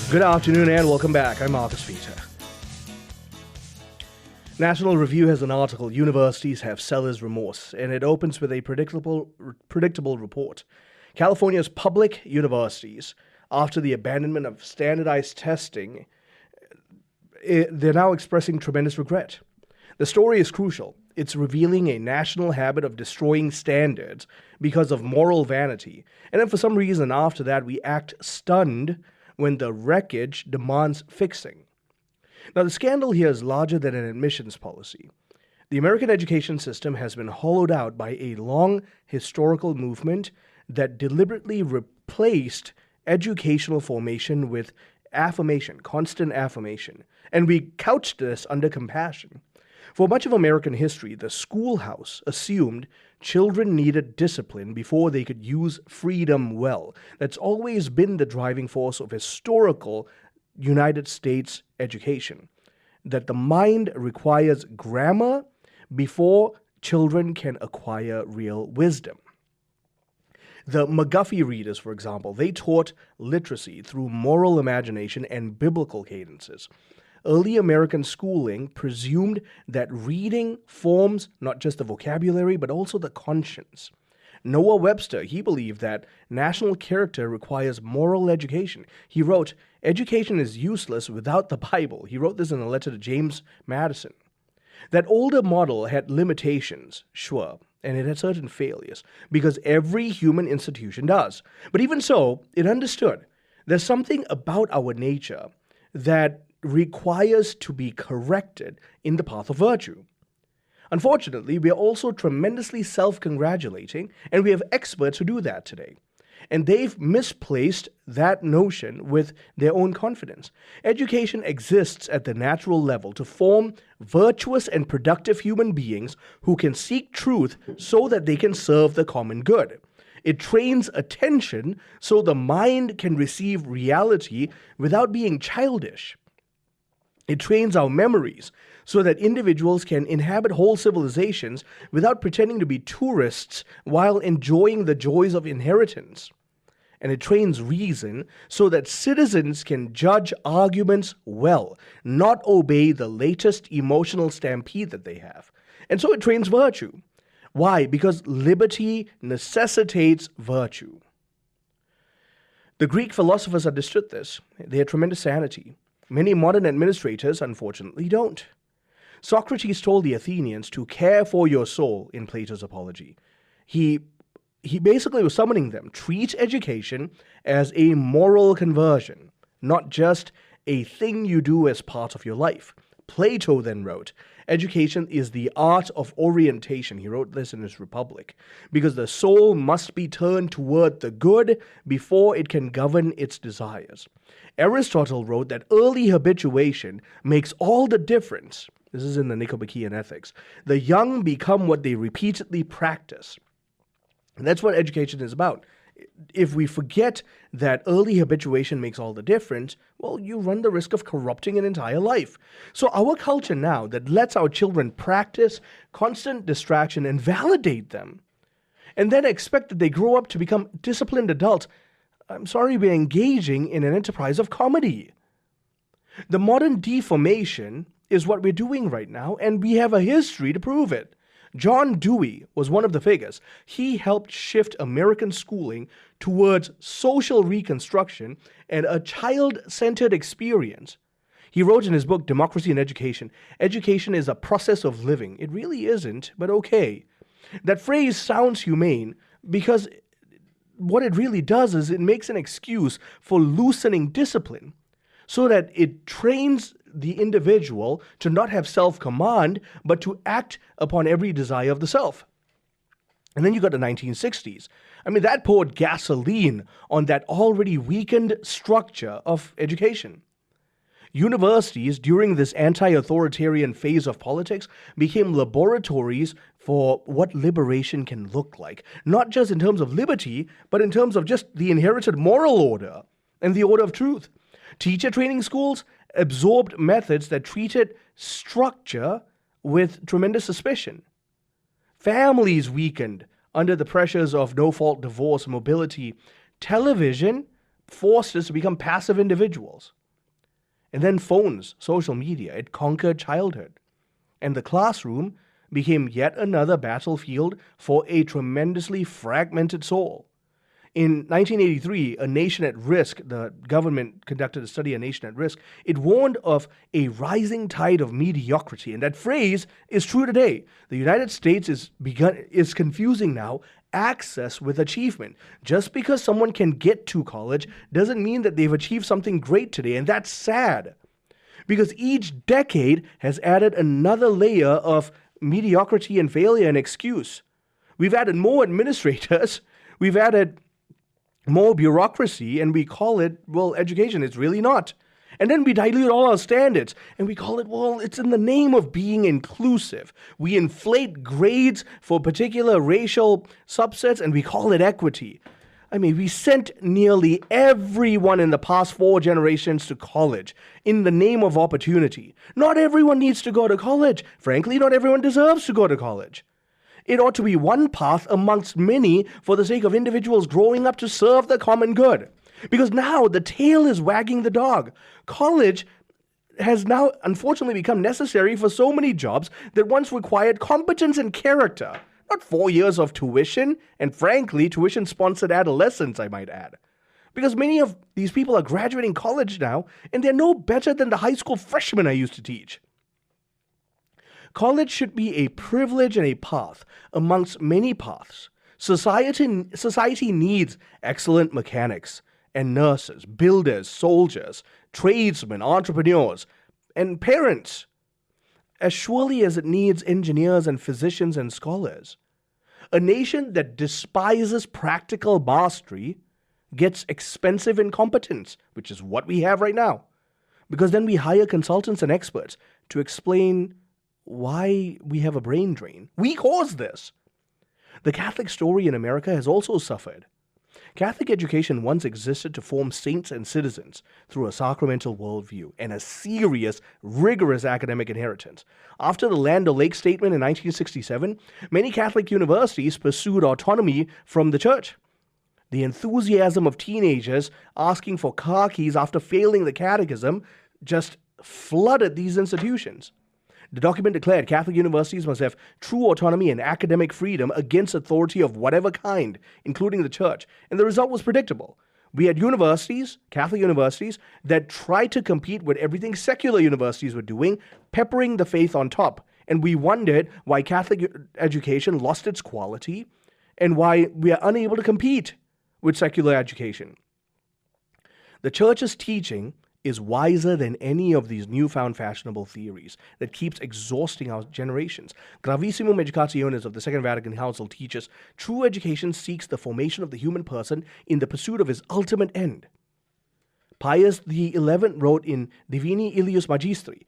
Good afternoon and welcome back. I'm Marcus Peter. National Review has an article, Universities Have Seller's Remorse, and it opens with a predictable report. California's public universities, after the abandonment of standardized testing, they're now expressing tremendous regret. The story is crucial. It's revealing a national habit of destroying standards because of moral vanity, and then for some reason after that we act stunned when the wreckage demands fixing. Now, the scandal here is larger than an admissions policy. The American education system has been hollowed out by a long historical movement that deliberately replaced educational formation with affirmation, constant affirmation, and we couched this under compassion. For much of American history, the schoolhouse assumed children needed discipline before they could use freedom well. That's always been the driving force of historical United States education, that the mind requires grammar before children can acquire real wisdom. The McGuffey readers, for example, they taught literacy through moral imagination and biblical cadences. Early American schooling presumed that reading forms not just the vocabulary, but also the conscience. Noah Webster, he believed that national character requires moral education. He wrote, "Education is useless without the Bible." He wrote this in a letter to James Madison. That older model had limitations, sure, and it had certain failures, because every human institution does. But even so, it understood there's something about our nature that requires to be corrected in the path of virtue. Unfortunately, we are also tremendously self-congratulating, and we have experts who do that today. And they've misplaced that notion with their own confidence. Education exists at the natural level to form virtuous and productive human beings who can seek truth so that they can serve the common good. It trains attention so the mind can receive reality without being childish. It trains our memories so that individuals can inhabit whole civilizations without pretending to be tourists while enjoying the joys of inheritance. And it trains reason so that citizens can judge arguments well, not obey the latest emotional stampede that they have. And so it trains virtue. Why? Because liberty necessitates virtue. The Greek philosophers understood this. They had tremendous sanity. Many modern administrators, unfortunately, don't. Socrates told the Athenians to care for your soul in Plato's Apology. He basically was summoning them. Treat education as a moral conversion, not just a thing you do as part of your life. Plato then wrote, education is the art of orientation. He wrote this in his Republic, because the soul must be turned toward the good before it can govern its desires. Aristotle wrote that early habituation makes all the difference. This is in the Nicomachean Ethics. The young become what they repeatedly practice. And that's what education is about. If we forget that early habituation makes all the difference, well, you run the risk of corrupting an entire life. So our culture now that lets our children practice constant distraction and validate them, and then expect that they grow up to become disciplined adults, I'm sorry, we're engaging in an enterprise of comedy. The modern deformation is what we're doing right now, and we have a history to prove it. John Dewey was one of the figures. He helped shift American schooling towards social reconstruction and a child-centered experience. He wrote in his book, Democracy in Education, education is a process of living. It really isn't, but okay. That phrase sounds humane because what it really does is it makes an excuse for loosening discipline so that it trains the individual to not have self-command, but to act upon every desire of the self. And then you got the 1960s. I mean, that poured gasoline on that already weakened structure of education. Universities, during this anti-authoritarian phase of politics, became laboratories for what liberation can look like. Not just in terms of liberty, but in terms of just the inherited moral order and the order of truth. Teacher training schools absorbed methods that treated structure with tremendous suspicion. Families weakened under the pressures of no-fault divorce, mobility. Television forced us to become passive individuals. And then phones, social media, it conquered childhood. And the classroom became yet another battlefield for a tremendously fragmented soul. In 1983, A Nation at Risk, the government conducted a study, A Nation at Risk, it warned of a rising tide of mediocrity. And that phrase is true today. The United States is confusing now access with achievement. Just because someone can get to college doesn't mean that they've achieved something great today. And that's sad. Because each decade has added another layer of mediocrity and failure and excuse. We've added more administrators. We've added more bureaucracy, and we call it, well, education. It's really not. And then we dilute all our standards, and we call it, well, it's in the name of being inclusive. We inflate grades for particular racial subsets, and we call it equity. I mean, we sent nearly everyone in the past 4 generations to college in the name of opportunity. Not everyone needs to go to college. Frankly, not everyone deserves to go to college. It ought to be one path amongst many for the sake of individuals growing up to serve the common good. Because now the tail is wagging the dog. College has now unfortunately become necessary for so many jobs that once required competence and character. Not 4 years of tuition, and frankly, tuition-sponsored adolescence, I might add. Because many of these people are graduating college now, and they're no better than the high school freshmen I used to teach. College should be a privilege and a path amongst many paths. Society needs excellent mechanics and nurses, builders, soldiers, tradesmen, entrepreneurs, and parents, as surely as it needs engineers and physicians and scholars. A nation that despises practical mastery gets expensive incompetence, which is what we have right now. Because then we hire consultants and experts to explain why we have a brain drain. We caused this. The Catholic story in America has also suffered. Catholic education once existed to form saints and citizens through a sacramental worldview and a serious, rigorous academic inheritance. After the Land O'Lakes Statement in 1967, many Catholic universities pursued autonomy from the church. The enthusiasm of teenagers asking for car keys after failing the catechism just flooded these institutions. The document declared Catholic universities must have true autonomy and academic freedom against authority of whatever kind, including the church. And the result was predictable. We had universities, Catholic universities, that tried to compete with everything secular universities were doing, peppering the faith on top. And we wondered why Catholic education lost its quality and why we are unable to compete with secular education. The church's teaching is wiser than any of these newfound fashionable theories that keeps exhausting our generations. Gravissimum Educationis of the Second Vatican Council teaches true education seeks the formation of the human person in the pursuit of his ultimate end. Pius XI wrote in Divini Ilius Magistri,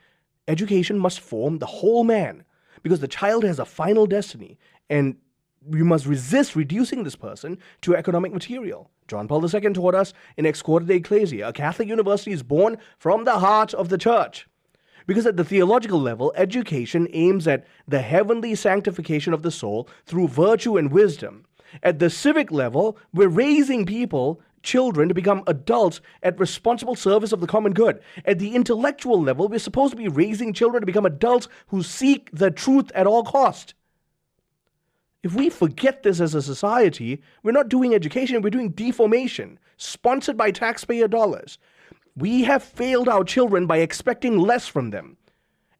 education must form the whole man because the child has a final destiny, and we must resist reducing this person to economic material. John Paul II taught us in Ex Corde de Ecclesia, a Catholic university is born from the heart of the church. Because at the theological level, education aims at the heavenly sanctification of the soul through virtue and wisdom. At the civic level, we're raising children to become adults at responsible service of the common good. At the intellectual level, we're supposed to be raising children to become adults who seek the truth at all cost. If we forget this as a society, we're not doing education, we're doing deformation, sponsored by taxpayer dollars. We have failed our children by expecting less from them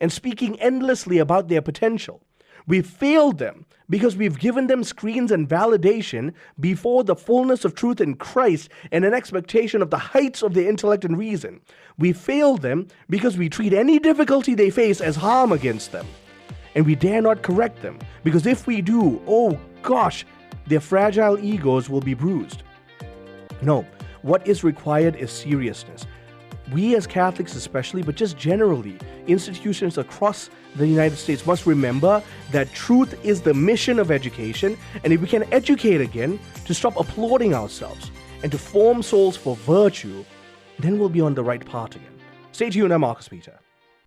and speaking endlessly about their potential. We've failed them because we've given them screens and validation before the fullness of truth in Christ and an expectation of the heights of their intellect and reason. We failed them because we treat any difficulty they face as harm against them. And we dare not correct them, because if we do, oh gosh, their fragile egos will be bruised. No, what is required is seriousness. We as Catholics especially, but just generally, institutions across the United States must remember that truth is the mission of education, and if we can educate again, to stop applauding ourselves, and to form souls for virtue, then we'll be on the right path again. Stay tuned, I'm Marcus Peter.